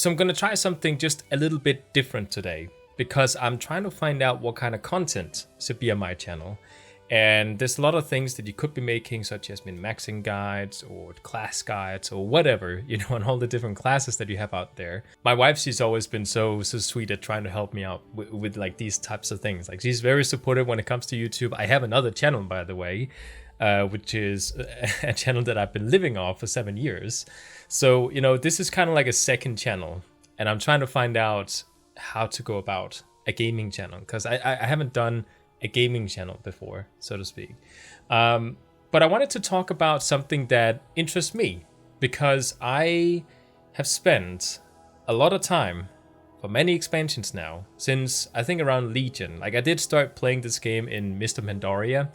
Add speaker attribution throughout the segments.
Speaker 1: So I'm going to try something just a little bit different today because I'm trying to find out what kind of content should be on my channel. And there's a lot of things that you could be making, such as min-maxing guides or class guides or whatever, on all the different classes that you have out there. My wife, she's always been so sweet at trying to help me out with like these types of things. Like she's very supportive when it comes to YouTube. I have another channel, by the way, which is a channel that I've been living off for 7 years. So, this is kind of like a second channel, and I'm trying to find out how to go about a gaming channel because I haven't done a gaming channel before, so to speak. But I wanted to talk about something that interests me because I have spent a lot of time for many expansions now, since I think around Legion. Like I did start playing this game in Mr. Pandaria.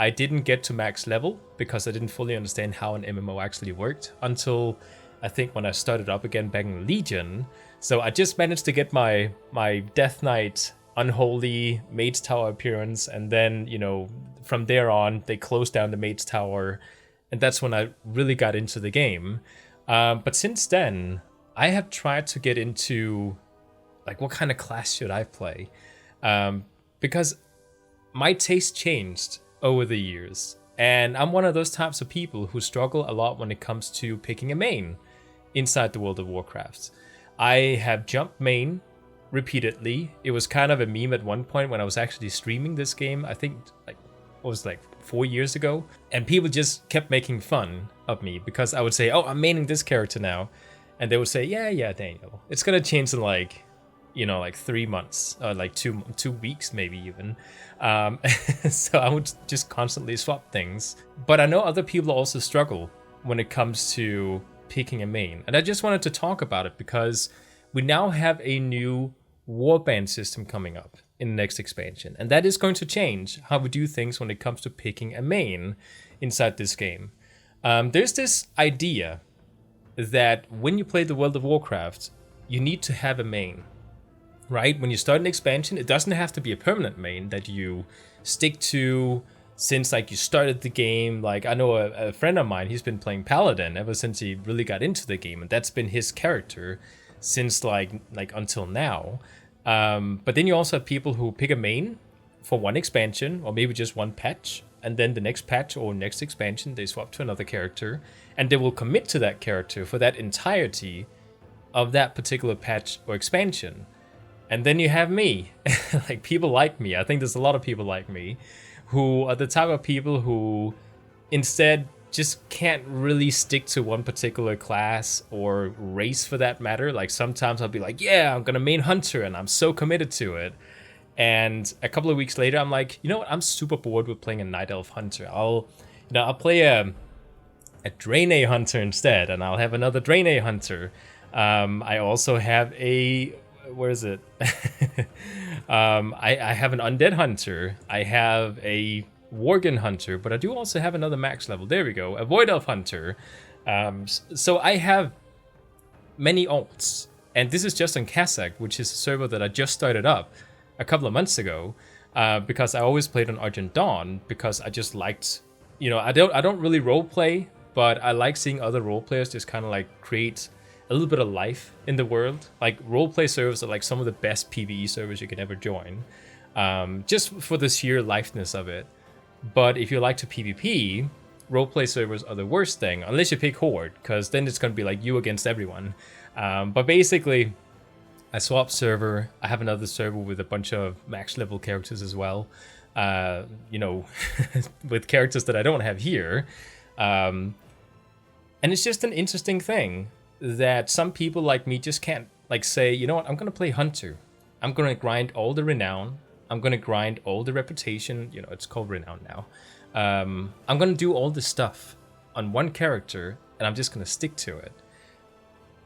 Speaker 1: I didn't get to max level because I didn't fully understand how an MMO actually worked until I think when I started up again back in Legion. So I just managed to get my Death Knight unholy Maid's Tower appearance, and then from there on they closed down the Maid's Tower, and that's when I really got into the game. But since then I have tried to get into like what kind of class should I play, because my taste changed over the years, and I'm one of those types of people who struggle a lot when it comes to picking a main inside the World of Warcraft. I have jumped main repeatedly. It was kind of a meme at one point when I was actually streaming this game. I think it was 4 years ago, and people just kept making fun of me because I would say, "Oh, I'm maining this character now," and they would say, "Yeah, Daniel, it's gonna change in 3 months or like two weeks, maybe even." So I would just constantly swap things. But I know other people also struggle when it comes to picking a main, and I just wanted to talk about it because we now have a new Warband system coming up in the next expansion, and that is going to change how we do things when it comes to picking a main inside this game. There's this idea that when you play the World of Warcraft, you need to have a main, right? When you start an expansion, it doesn't have to be a permanent main that you stick to since you started the game. Like I know a friend of mine, he's been playing Paladin ever since he really got into the game, and that's been his character since like until now. But then you also have people who pick a main for one expansion or maybe just one patch, and then the next patch or next expansion they swap to another character, and they will commit to that character for that entirety of that particular patch or expansion. And then you have me, like people like me. I think there's a lot of people like me who are the type of people who instead just can't really stick to one particular class or race for that matter. Like sometimes I'll be like, yeah, I'm gonna main Hunter, and I'm so committed to it. And a couple of weeks later, I'm like, you know what? I'm super bored with playing a Night Elf Hunter. I'll play a Draenei Hunter instead, and I'll have another Draenei Hunter. I also have a, where is it? I have an Undead Hunter. I have a Worgen Hunter, but I do also have another max level. There we go, a Void Elf Hunter. So I have many alts, and this is just on Kazakh, which is a server that I just started up a couple of months ago, because I always played on Argent Dawn because I just liked, I don't really role play, but I like seeing other role players just kind of like create a little bit of life in the world. Like role play servers are like some of the best PvE servers you can ever join, just for the sheer liveness of it. But if you like to PvP, roleplay servers are the worst thing, unless you pick Horde, because then it's going to be like you against everyone. But basically, I swap server. I have another server with a bunch of max level characters as well, with characters that I don't have here. And it's just an interesting thing that some people like me just can't say, you know what, I'm going to play Hunter. I'm going to grind all the renown. I'm going to grind all the reputation. It's called renown now. I'm going to do all this stuff on one character, and I'm just going to stick to it.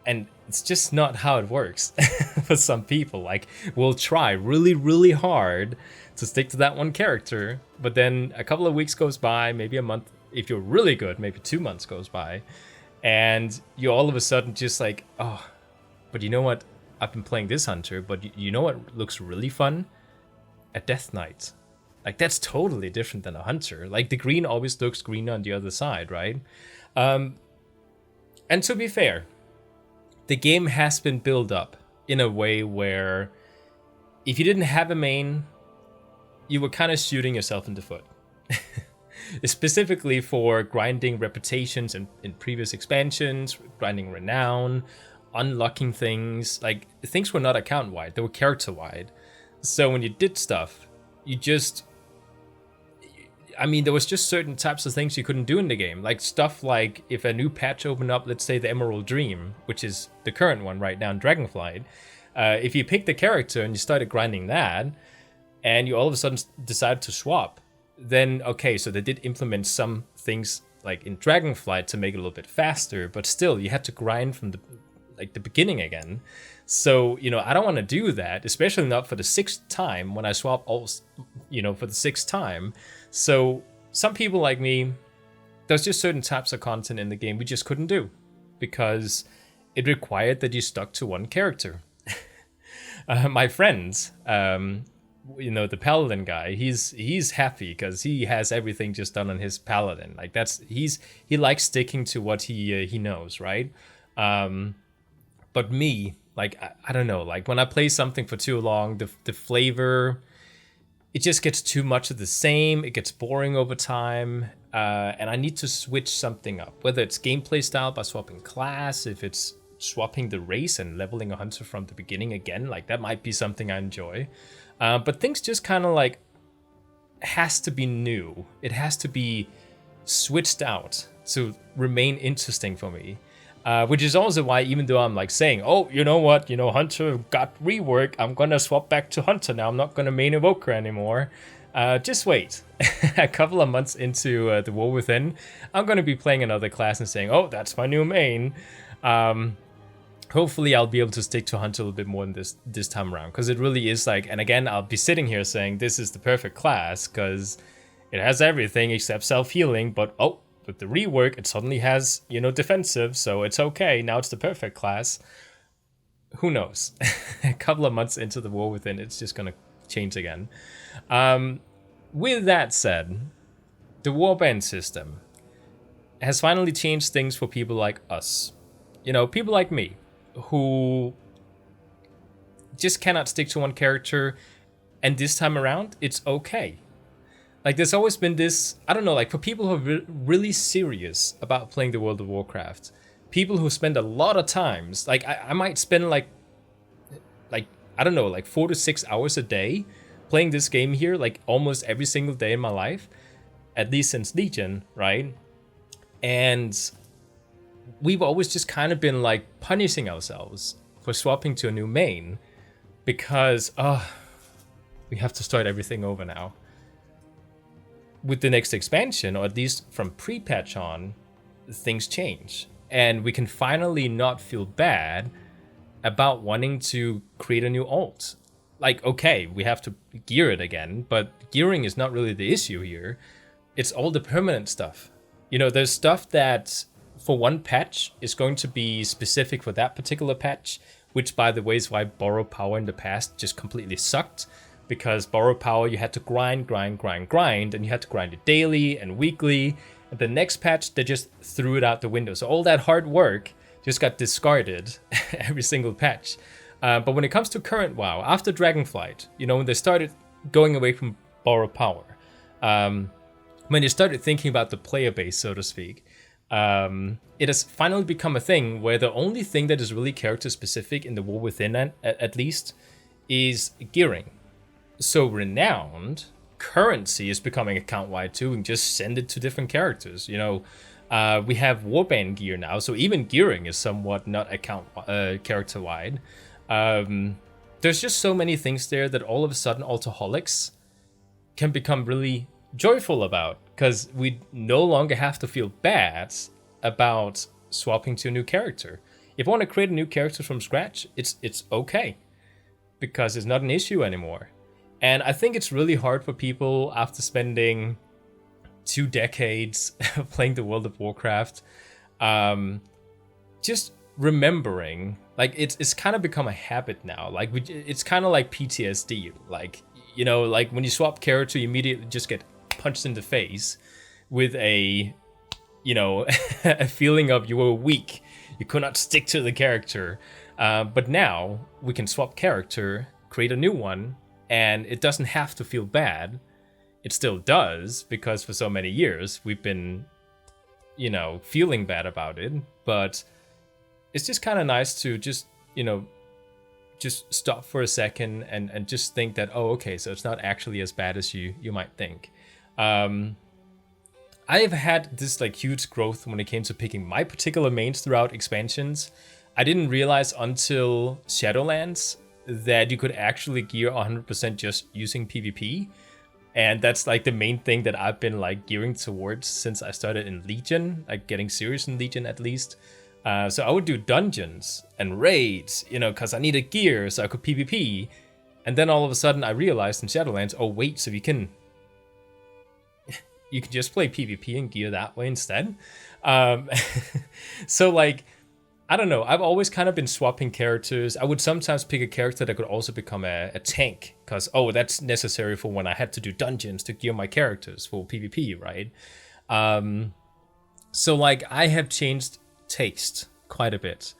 Speaker 1: And it's just not how it works for some people. Like, we'll try really, really hard to stick to that one character, but then a couple of weeks goes by, maybe a month. If you're really good, maybe 2 months goes by, and you all of a sudden just like, oh, but you know what? I've been playing this Hunter, but you know what looks really fun? A Death Knight. Like, that's totally different than a Hunter. Like, the green always looks green on the other side, right? And to be fair, the game has been built up in a way where if you didn't have a main, you were kind of shooting yourself in the foot. Specifically for grinding reputations in previous expansions, grinding renown, unlocking things. Like, things were not account wide, they were character wide. So when you did stuff, you just, I mean, there was just certain types of things you couldn't do in the game. Like stuff like if a new patch opened up, let's say the Emerald Dream, which is the current one right now in Dragonflight. If you picked the character and you started grinding that, and you all of a sudden decided to swap, then okay, so they did implement some things like in Dragonflight to make it a little bit faster, but still you had to grind from the beginning again. So, I don't want to do that, especially not for the 6th time when I swap all, for the 6th time. So some people like me, there's just certain types of content in the game we just couldn't do because it required that you stuck to one character. My friends, the paladin guy, he's happy because he has everything just done on his paladin. Like he likes sticking to what he knows, right? But me, like I don't know, like when I play something for too long, the flavor, it just gets too much of the same. It gets boring over time, and I need to switch something up. Whether it's gameplay style by swapping class, if it's swapping the race and leveling a hunter from the beginning again, like that might be something I enjoy. But things just kind of like has to be new. It has to be switched out to remain interesting for me. Which is also why, even though I'm like saying, oh, you know what, Hunter got rework, I'm gonna swap back to Hunter now. I'm not gonna main Evoker anymore. Just wait. A couple of months into the War Within, I'm gonna be playing another class and saying, oh, that's my new main. Hopefully I'll be able to stick to Hunter a little bit more than this time around, because it really is like, and again, I'll be sitting here saying this is the perfect class because it has everything except self-healing, but oh, with the rework it suddenly has, defensive, so it's okay. Now it's the perfect class. Who knows? A couple of months into the War Within, it's just gonna change again. With that said, the Warband system has finally changed things for people like us. People like me, who just cannot stick to one character, and this time around, it's okay. Like, there's always been this, I don't know, like, for people who are really serious about playing the World of Warcraft, people who spend a lot of times, like, I might spend, like, I don't know, like 4 to 6 hours a day playing this game here, like, almost every single day in my life, at least since Legion, right? And we've always just kind of been like punishing ourselves for swapping to a new main because we have to start everything over now. With the next expansion, or at least from pre-patch on, things change, and we can finally not feel bad about wanting to create a new alt. Like, okay, we have to gear it again, but gearing is not really the issue here. It's all the permanent stuff. There's stuff that for one patch is going to be specific for that particular patch, which, by the way, is why Borrow Power in the past just completely sucked, because Borrow Power, you had to grind, and you had to grind it daily and weekly, and the next patch, they just threw it out the window. So all that hard work just got discarded every single patch. But when it comes to current WoW, after Dragonflight, when they started going away from Borrow Power, when they started thinking about the player base, so to speak, it has finally become a thing where the only thing that is really character specific in the War Within, at least, is gearing. So Renowned currency is becoming account wide too, and just send it to different characters. We have Warband gear now, so even gearing is somewhat not account character wide. There's just so many things there that all of a sudden altoholics can become really joyful about, because we no longer have to feel bad about swapping to a new character. If I want to create a new character from scratch, it's okay, because it's not an issue anymore. And I think it's really hard for people after spending 2 decades playing the World of Warcraft, just remembering, like, it's kind of become a habit now. Like, it's kind of like PTSD. Like, like when you swap character, you immediately just get punched in the face with a a feeling of you were weak You could not stick to the character. But now we can swap character, create a new one, and it doesn't have to feel bad. It still does, because for so many years we've been, feeling bad about it. But it's just kind of nice to just, just stop for a second and just think that, oh, okay, so it's not actually as bad as you might think. I've had this like huge growth when it came to picking my particular mains throughout expansions. I didn't realize until Shadowlands that you could actually gear 100% just using PvP. And that's like the main thing that I've been like gearing towards since I started in Legion, like getting serious in Legion at least. So I would do dungeons and raids, because I needed gear so I could PvP. And then all of a sudden I realized in Shadowlands, oh wait, so you can just play PvP and gear that way instead. So like, I don't know, I've always kind of been swapping characters. I would sometimes pick a character that could also become a tank, because, that's necessary for when I had to do dungeons to gear my characters for PvP, right? So like, I have changed taste quite a bit.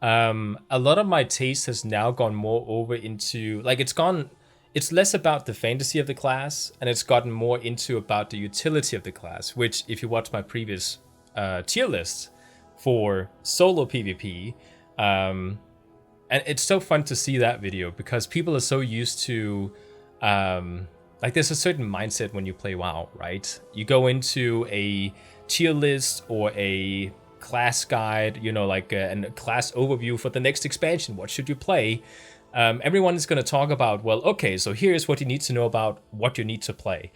Speaker 1: A lot of my taste has now gone more over into, like, it's less about the fantasy of the class, and it's gotten more into about the utility of the class, which, if you watch my previous tier list for solo PvP, and it's so fun to see that video, because people are so used to, like, there's a certain mindset when you play WoW, right? You go into a tier list or a class guide, like a class overview for the next expansion. What should you play? Everyone is going to talk about, well, okay, so here's what you need to know about what you need to play.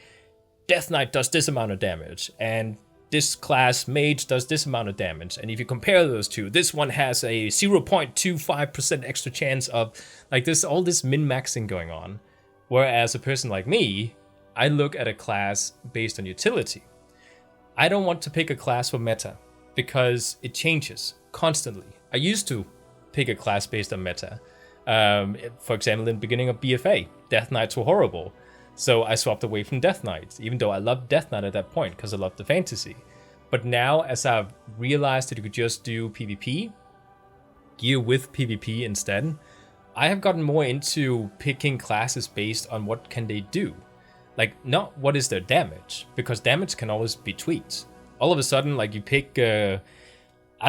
Speaker 1: Death Knight does this amount of damage, and this class mage does this amount of damage. And if you compare those two, this one has a 0.25% extra chance of, like, there's all this min-maxing going on. Whereas a person like me, I look at a class based on utility. I don't want to pick a class for meta, because it changes constantly. I used to pick a class based on meta. For example, in the beginning of BFA, Death Knights were horrible. So I swapped away from Death Knights, even though I loved Death Knight at that point because I loved the fantasy. But now, as I've realized that you could just do PvP, gear with PvP instead, I have gotten more into picking classes based on what can they do. Like, not what is their damage, because damage can always be tweaked. All of a sudden, like, you pick, I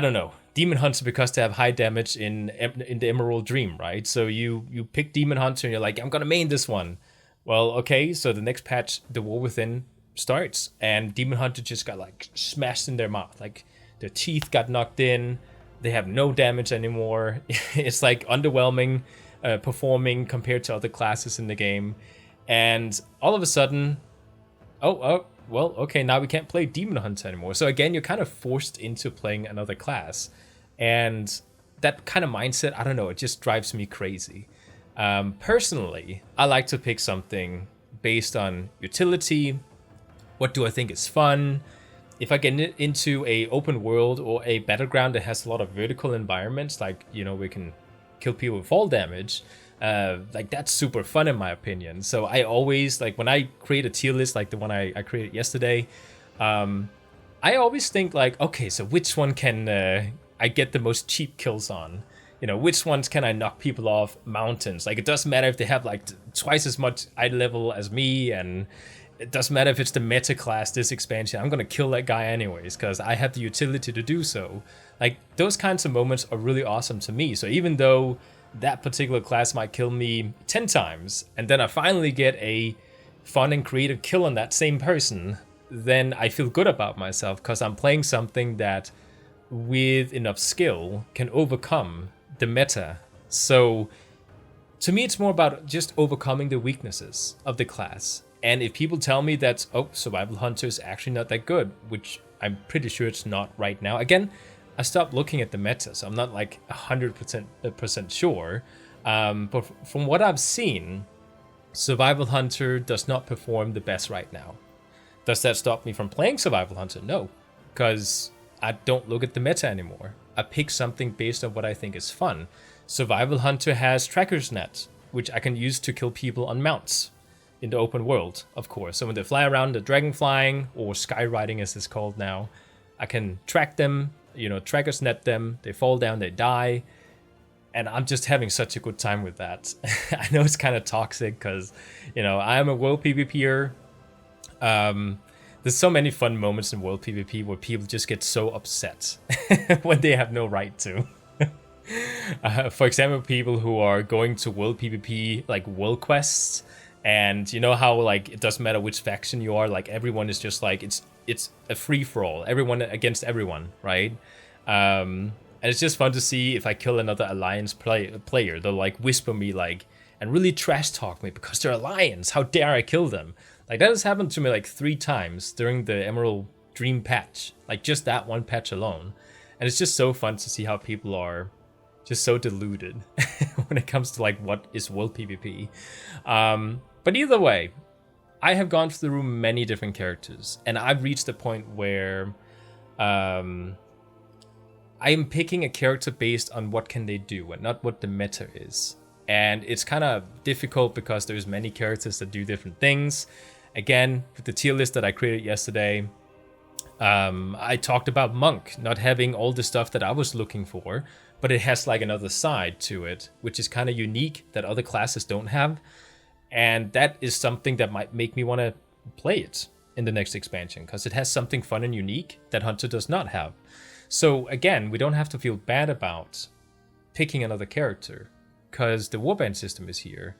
Speaker 1: don't know, Demon Hunter because they have high damage in the Emerald Dream, right? So you pick Demon Hunter and you're like, I'm gonna main this one. Well, okay, so the next patch, the War Within starts, and Demon Hunter just got like smashed in their mouth. Like, their teeth got knocked in, they have no damage anymore. It's like underwhelming performing compared to other classes in the game. And all of a sudden, well, okay, now we can't play Demon Hunter anymore. So again, you're kind of forced into playing another class. And that kind of mindset, I don't know, it just drives me crazy. Personally, I like to pick something based on utility. What do I think is fun? If I get into a open world or a battleground that has a lot of vertical environments, like, we can kill people with fall damage, like, that's super fun in my opinion. So I always, like, when I create a tier list like the one I created yesterday, I always think like, okay, so which one can I get the most cheap kills on? Which ones can I knock people off mountains? Like, it doesn't matter if they have like twice as much eye level as me, and it doesn't matter if it's the meta class this expansion. I'm gonna kill that guy anyways because I have the utility to do so. Like, those kinds of moments are really awesome to me. So even though that particular class might kill me 10 times, and then I finally get a fun and creative kill on that same person, then I feel good about myself because I'm playing something that, with enough skill, can overcome the meta. So to me, it's more about just overcoming the weaknesses of the class. And if people tell me that, Survival Hunter is actually not that good, which I'm pretty sure it's not right now. Again, I stopped looking at the meta, so I'm not like 100% sure. But from what I've seen, Survival Hunter does not perform the best right now. Does that stop me from playing Survival Hunter? No, because I don't look at the meta anymore. I pick something based on what I think is fun. Survival Hunter has Tracker's Net, which I can use to kill people on mounts in the open world, of course. So when they fly around, the dragon flying, or sky riding as it's called now, I can track them, trackers net them, they fall down, they die. And I'm just having such a good time with that. I know it's kind of toxic because, I'm a world PvPer. There's so many fun moments in world PvP where people just get so upset when they have no right to. For example, people who are going to world PvP, like world quests, and you know how like it doesn't matter which faction you are, like everyone is just like it's a free-for-all, everyone against everyone, right? And it's just fun to see if I kill another alliance player, they'll like whisper me like and really trash talk me because they're alliance. How dare I kill them? Like that has happened to me like 3 times during the Emerald Dream patch, like just that one patch alone. And it's just so fun to see how people are just so deluded when it comes to like what is world PvP. But either way, I have gone through many different characters, and I've reached a point where I am picking a character based on what can they do and not what the meta is. And it's kind of difficult because there's many characters that do different things. Again, with the tier list that I created yesterday, I talked about Monk not having all the stuff that I was looking for, but it has like another side to it, which is kind of unique that other classes don't have. And that is something that might make me want to play it in the next expansion, because it has something fun and unique that Hunter does not have. So again, we don't have to feel bad about picking another character, because the Warband system is here.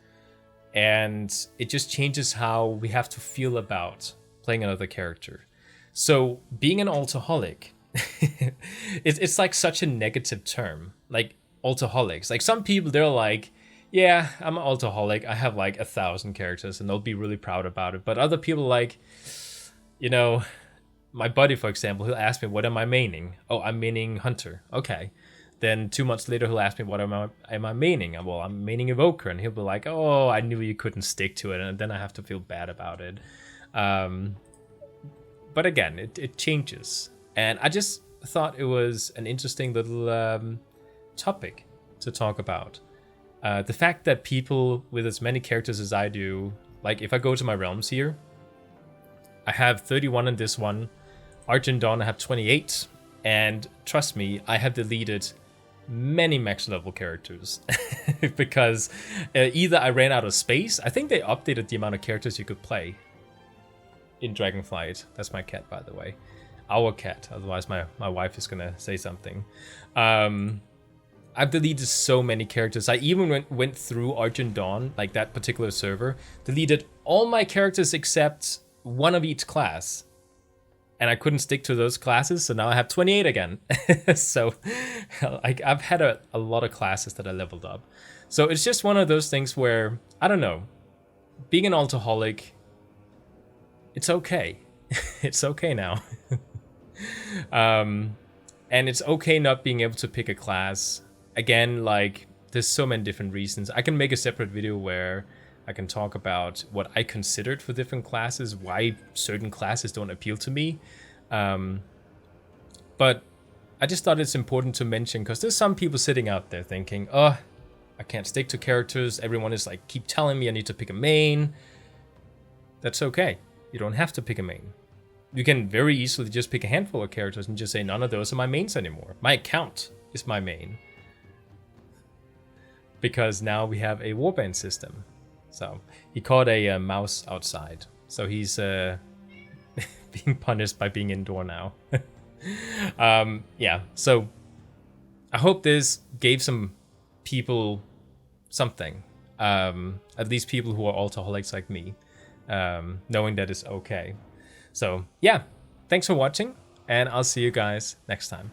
Speaker 1: And it just changes how we have to feel about playing another character. So being an altoholic, it's like such a negative term, like altaholics. Like some people, they're like, yeah, I'm an altaholic. I have like 1,000 characters and they'll be really proud about it. But other people like, my buddy, for example, he'll ask me, what am I maining? Oh, I'm maining Hunter. Okay. Then 2 months later, he'll ask me, what am I maining? Well, I'm maining Evoker. And he'll be like, oh, I knew you couldn't stick to it. And then I have to feel bad about it. But again, it changes. And I just thought it was an interesting little topic to talk about. The fact that people with as many characters as I do, like if I go to my realms here, I have 31 in this one. Argent Dawn, I have 28. And trust me, I have deleted many max level characters because either I ran out of space. I think they updated the amount of characters you could play in Dragonflight. That's my cat, by the way. Our cat. Otherwise, my wife is gonna say something. I've deleted so many characters. I even went through Argent Dawn, like that particular server, deleted all my characters except one of each class. And I couldn't stick to those classes, so now I have 28 again. So I've had a lot of classes that I leveled up. So it's just one of those things where, I don't know, being an altaholic, it's okay. It's okay now. And it's okay not being able to pick a class. Again, like, there's so many different reasons. I can make a separate video where I can talk about what I considered for different classes, why certain classes don't appeal to me. But I just thought it's important to mention, because there's some people sitting out there thinking, oh, I can't stick to characters. Everyone is like, keep telling me I need to pick a main. That's okay. You don't have to pick a main. You can very easily just pick a handful of characters and just say, none of those are my mains anymore. My account is my main. Because now we have a Warband system. So he caught a mouse outside. So he's being punished by being indoor now. Yeah, so I hope this gave some people something. At least people who are altoholics like me. Knowing that it's okay. So yeah, thanks for watching. And I'll see you guys next time.